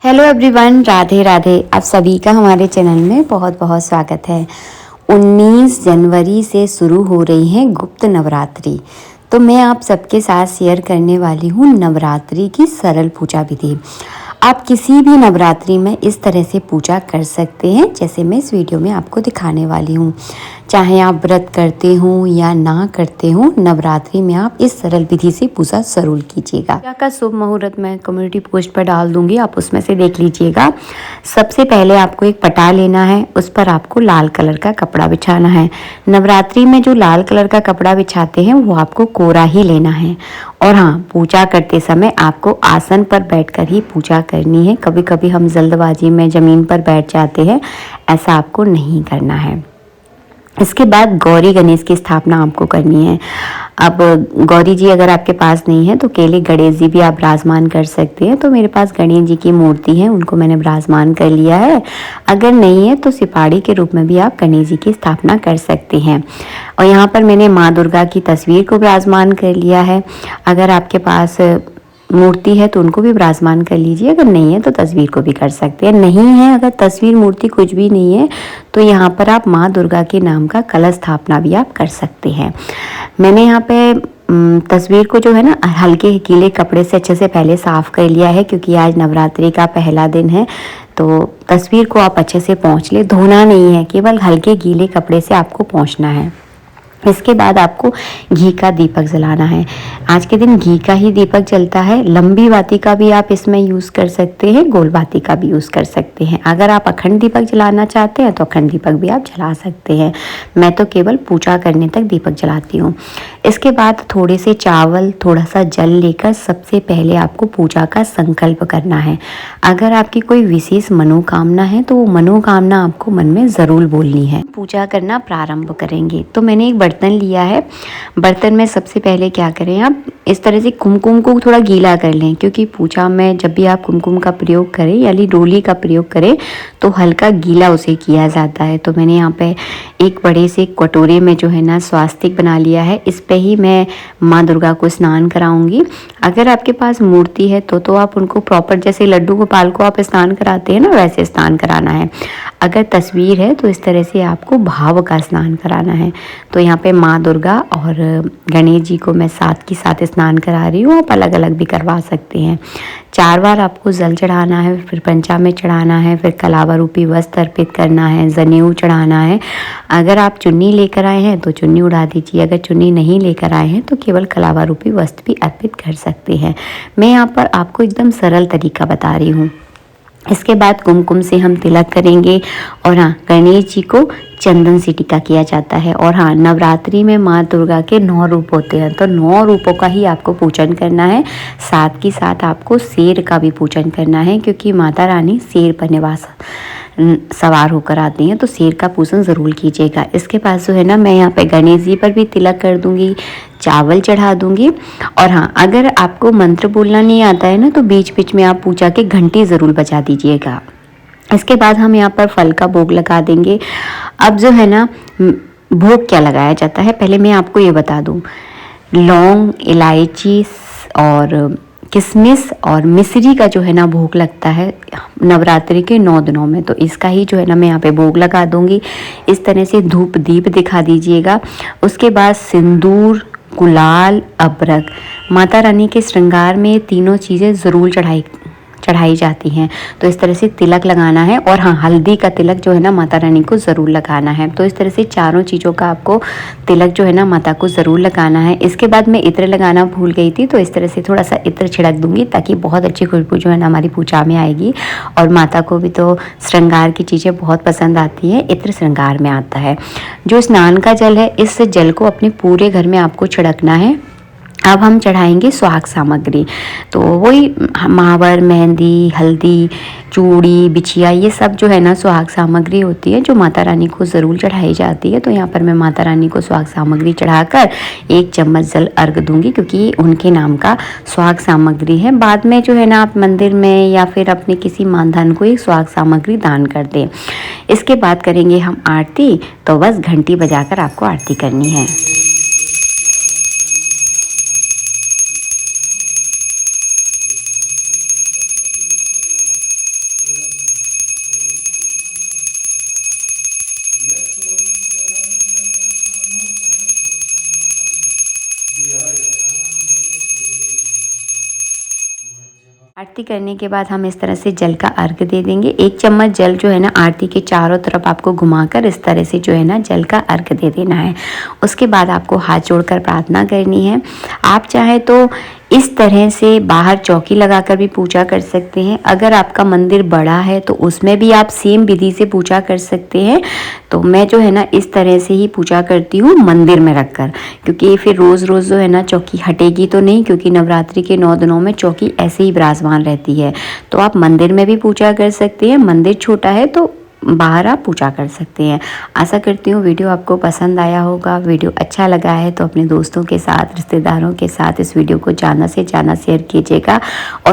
Hello everyone, Radhe Radhe. आप सभी का हमारे चैनल में बहुत बहुत स्वागत है। 19 जनवरी से शुरू हो रही है गुप्त नवरात्रि। तो मैं आप सबके साथ शेयर करने वाली हूँ नवरात्रि की सरल पूजा विधि। आप किसी भी नवरात्रि में इस तरह से पूजा कर सकते हैं जैसे मैं इस वीडियो में आपको दिखाने वाली हूँ। चाहे आप व्रत करते हो या ना करते हो, नवरात्रि में आप इस सरल विधि से पूजा जरूर कीजिएगा। पूजा का शुभ मुहूर्त मैं कम्युनिटी पोस्ट पर डाल दूंगी, आप उसमें से देख लीजिएगा। सबसे पहले आपको एक पटा लेना है, उस पर आपको लाल कलर का कपड़ा बिछाना है। नवरात्रि में जो लाल कलर का कपड़ा बिछाते हैं वो आपको कोरा ही लेना है। और हाँ, पूजा करते समय आपको आसन पर बैठकर ही पूजा करनी है। कभी कभी हम जल्दबाजी में ज़मीन पर बैठ जाते हैं, ऐसा आपको नहीं करना है। इसके बाद गौरी गणेश की स्थापना आपको करनी है। अब गौरी जी अगर आपके पास नहीं है तो केले गणेश जी भी आप विराजमान कर सकते हैं। तो मेरे पास गणेश जी की मूर्ति है, उनको मैंने विराजमान कर लिया है। अगर नहीं है तो सिपाड़ी के रूप में भी आप गणेश जी की स्थापना कर सकते हैं। और यहाँ पर मैंने माँ दुर्गा की तस्वीर को विराजमान कर लिया है। अगर आपके पास मूर्ति है तो उनको भी विराजमान कर लीजिए, अगर नहीं है तो तस्वीर को भी कर सकते हैं। नहीं है अगर तस्वीर मूर्ति कुछ भी नहीं है तो यहाँ पर आप माँ दुर्गा के नाम का कलश स्थापना भी आप कर सकते हैं। मैंने यहाँ पे तस्वीर को जो है ना हल्के गीले कपड़े से अच्छे से पहले साफ कर लिया है, क्योंकि आज नवरात्रि का पहला दिन है। तो तस्वीर को आप अच्छे से पोंछ ले, धोना नहीं है, केवल हल्के गीले कपड़े से आपको पोंछना है। इसके बाद आपको घी का दीपक जलाना है। आज के दिन घी का ही दीपक जलता है। लंबी बाती का भी आप इसमें यूज़ कर सकते हैं, गोल बाती का भी यूज़ कर सकते हैं। अगर आप अखंड दीपक जलाना चाहते हैं तो अखंड दीपक भी आप जला सकते हैं। मैं तो केवल पूजा करने तक दीपक जलाती हूँ। इसके बाद थोड़े से चावल, थोड़ा सा जल लेकर सबसे पहले आपको पूजा का संकल्प करना है। अगर आपकी कोई विशेष मनोकामना है तो वो मनोकामना आपको मन में ज़रूर बोलनी है। पूजा करना प्रारंभ करेंगे। तो मैंने एक बर्तन लिया है। बर्तन में सबसे पहले क्या करें, आप इस तरह से कुमकुम को थोड़ा गीला कर लें, क्योंकि पूजा में जब भी आप कुमकुम का प्रयोग करें यानी डोली का प्रयोग करें तो हल्का गीला उसे किया जाता है। तो मैंने यहाँ पे एक बड़े से कटोरे में जो है ना स्वास्तिक बना लिया है। इस पे ही मैं माँ दुर्गा को स्नान कराऊंगी। अगर आपके पास मूर्ति है तो आप उनको प्रॉपर जैसे लड्डू गोपाल को आप स्नान कराते हैं ना, वैसे स्नान कराना है। अगर तस्वीर है तो इस तरह से आपको भाव का स्नान कराना है। तो यहाँ पे माँ दुर्गा और गणेश जी को मैं साथ की साथ स्नान करा रही हूँ। आप अलग अलग भी करवा सकते हैं। 4 बार आपको जल चढ़ाना है, फिर पंचामृत चढ़ाना है, फिर कलावा रूपी वस्त्र अर्पित करना है, जनेऊ चढ़ाना है। अगर आप चुन्नी लेकर आए हैं तो चुन्नी उड़ा दीजिए, अगर चुन्नी नहीं लेकर आए हैं तो केवल कलावा रूपी वस्त्र भी अर्पित कर सकते हैं। मैं यहाँ पर आपको एकदम सरल तरीका बता रही हूँ। इसके बाद कुमकुम से हम तिलक करेंगे। और हाँ, गणेश जी को चंदन से टीका किया जाता है। और हाँ, नवरात्रि में माँ दुर्गा के 9 रूप होते हैं, तो 9 रूपों का ही आपको पूजन करना है। साथ ही साथ आपको शेर का भी पूजन करना है, क्योंकि माता रानी शेर पर निवास सवार होकर आती हैं, तो शेर का पूजन ज़रूर कीजिएगा। इसके पास जो है ना, मैं यहाँ पे गणेश जी पर भी तिलक कर दूंगी, चावल चढ़ा दूंगी। और हाँ, अगर आपको मंत्र बोलना नहीं आता है ना तो बीच बीच में आप पूजा की घंटी ज़रूर बजा दीजिएगा। इसके बाद हम यहाँ पर फल का भोग लगा देंगे। अब जो है ना, भोग क्या लगाया जाता है पहले मैं आपको ये बता दूँ। लौंग, इलायची और किशमिश और मिश्री का जो है ना भोग लगता है नवरात्रि के 9 दिनों में। तो इसका ही जो है ना मैं यहाँ पे भोग लगा दूंगी। इस तरह से धूप दीप दिखा दीजिएगा। उसके बाद सिंदूर, गुलाल, अबरक, माता रानी के श्रृंगार में तीनों चीज़ें ज़रूर चढ़ाई जाती हैं। तो इस तरह से तिलक लगाना है। और हाँ, हल्दी का तिलक जो है ना माता रानी को ज़रूर लगाना है। तो इस तरह से चारों चीज़ों का आपको तिलक जो है ना माता को ज़रूर लगाना है। इसके बाद मैं इत्र लगाना भूल गई थी, तो इस तरह से थोड़ा सा इत्र छिड़क दूंगी, ताकि बहुत अच्छी खुशबू जो है ना हमारी पूजा में आएगी। और माता को भी तो श्रृंगार की चीज़ें बहुत पसंद आती हैं, इत्र श्रृंगार में आता है। जो स्नान का जल है, इस जल को अपने पूरे घर में आपको छिड़कना है। अब हम चढ़ाएंगे सुहाग सामग्री। तो वही महावर, मेहंदी, हल्दी, चूड़ी, बिछिया, ये सब जो है ना सुहाग सामग्री होती है जो माता रानी को ज़रूर चढ़ाई जाती है। तो यहाँ पर मैं माता रानी को सुहाग सामग्री चढ़ाकर 1 चम्मच जल अर्घ दूंगी, क्योंकि उनके नाम का सुहाग सामग्री है। बाद में जो है ना आप मंदिर में या फिर अपने किसी मानधन को एक सुहाग सामग्री दान कर दें। इसके बाद करेंगे हम आरती। तो बस घंटी बजाकर आपको आरती करनी है। आरती करने के बाद हम इस तरह से जल का अर्घ दे देंगे। 1 चम्मच जल जो है ना आरती के चारों तरफ आपको घुमाकर इस तरह से जो है ना जल का अर्घ दे देना है। उसके बाद आपको हाथ जोड़कर प्रार्थना करनी है। आप चाहे तो इस तरह से बाहर चौकी लगाकर भी पूजा कर सकते हैं। अगर आपका मंदिर बड़ा है तो उसमें भी आप सेम विधि से पूजा कर सकते हैं। तो मैं जो है ना इस तरह से ही पूजा करती हूँ मंदिर में रखकर, क्योंकि फिर रोज़ रोज़ जो है ना चौकी हटेगी तो नहीं, क्योंकि नवरात्रि के 9 दिनों में चौकी ऐसे ही विराजमान रहती है। तो आप मंदिर में भी पूजा कर सकते हैं। मंदिर छोटा है तो बाहर आप पूजा कर सकते हैं। आशा करती हूँ वीडियो आपको पसंद आया होगा। वीडियो अच्छा लगा है तो अपने दोस्तों के साथ, रिश्तेदारों के साथ इस वीडियो को ज़्यादा से ज़्यादा शेयर कीजिएगा। और